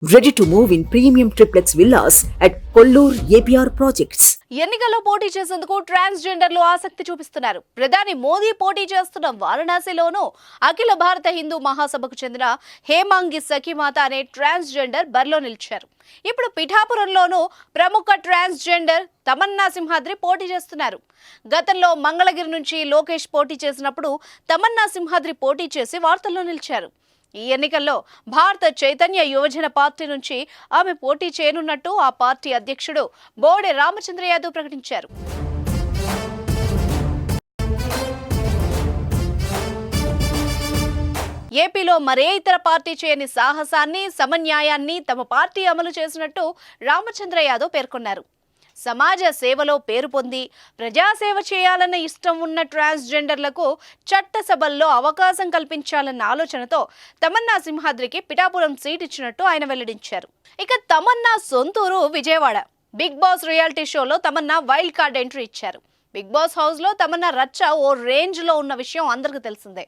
Ready to move in premium triplex villas at Kollur APR Projects. ఎన్నికల్లో పోటీ చేసేందుకు ట్రాన్స్జెండర్లు ఆసక్తి చూపిస్తున్నారు. ప్రధాని మోదీ పోటీ చేస్తున్న వారణాసిలోనూ అఖిల భారత హిందూ మహాసభకు చెందిన హేమాంగి సఖీమాత అనే ట్రాన్స్జెండర్ బరిలో నిలిచారు. ఇప్పుడు పిఠాపురంలోనూ ప్రముఖ ట్రాన్స్జెండర్ తమన్నా సింహాద్రి పోటీ చేస్తున్నారు. గతంలో మంగళగిరి నుంచి లోకేష్ పోటీ చేసినప్పుడు తమన్నా సింహాద్రి పోటీ చేసి వార్తల్లో నిలిచారు. ఈ ఎన్నికల్లో భారత చైతన్య యువజన పార్టీ నుంచి ఆమె పోటీ చేయనున్నట్టు ఆ పార్టీ అధ్యక్షుడు బోడే రామచంద్ర యాదవ్ ప్రకటించారు. ఏపీలో మరే ఇతర పార్టీ చేయని సాహసాన్ని, సమన్యాయాన్ని తమ పార్టీ అమలు చేసినట్టు రామచంద్ర యాదవ్ పేర్కొన్నారు. సమాజ సేవలో పేరు పొంది ప్రజాసేవ చేయాలన్న ఇష్టం ఉన్న ట్రాన్స్జెండర్లకు చట్టసభల్లో అవకాశం కల్పించాలన్న ఆలోచనతో తమన్నా సింహాద్రికి పిఠాపురం సీట్ ఇచ్చినట్టు ఆయన వెల్లడించారు. ఇక తమన్నా సొంతూరు విజయవాడ. బిగ్ బాస్ రియాలిటీ షోలో తమన్నా వైల్డ్ కార్డ్ ఎంట్రీ ఇచ్చారు. బిగ్ బాస్ హౌస్ లో తమన్నా రచ్చ ఓ రేంజ్ లో ఉన్న విషయం అందరికీ తెలిసిందే.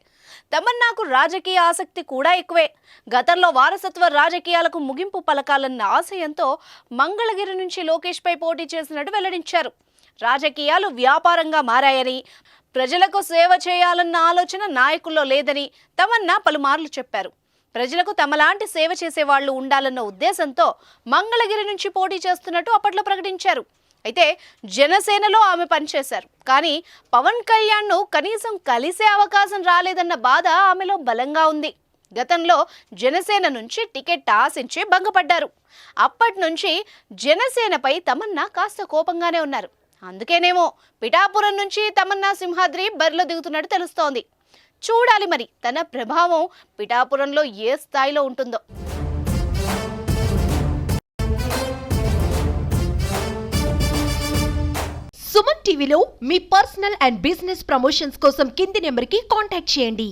తమన్నాకు రాజకీయ ఆసక్తి కూడా ఎక్కువే. గతంలో వారసత్వ రాజకీయాలకు ముగింపు పలకాలన్న ఆశయంతో మంగళగిరి నుంచి లోకేష్ పై పోటీ చేసినట్టు వెల్లడించారు. రాజకీయాలు వ్యాపారంగా మారాయని, ప్రజలకు సేవ చేయాలన్న ఆలోచన నాయకుల్లో లేదని తమన్నా పలుమార్లు చెప్పారు. ప్రజలకు తమలాంటి సేవ చేసే వాళ్లు ఉండాలన్న ఉద్దేశంతో మంగళగిరి నుంచి పోటీ చేస్తున్నట్టు అప్పట్లో ప్రకటించారు. అయితే జనసేనలో ఆమె పనిచేశారు. కానీ పవన్ కళ్యాణ్ను కనీసం కలిసే అవకాశం రాలేదన్న బాధ ఆమెలో బలంగా ఉంది. గతంలో జనసేన నుంచి టికెట్ ఆశించి భంగపడ్డారు. అప్పటి నుంచి జనసేనపై తమన్నా కాస్త కోపంగానే ఉన్నారు. అందుకేనేమో పిఠాపురం నుంచి తమన్నా సింహాద్రి బరిలో దిగుతున్నట్టు తెలుస్తోంది. చూడాలి మరి తన ప్రభావం పిఠాపురంలో ఏ స్థాయిలో ఉంటుందో. సుమన్ టీవీలో మీ పర్సనల్ అండ్ బిజినెస్ ప్రమోషన్స్ కోసం కింది నెంబర్కి కాంటాక్ట్ చేయండి.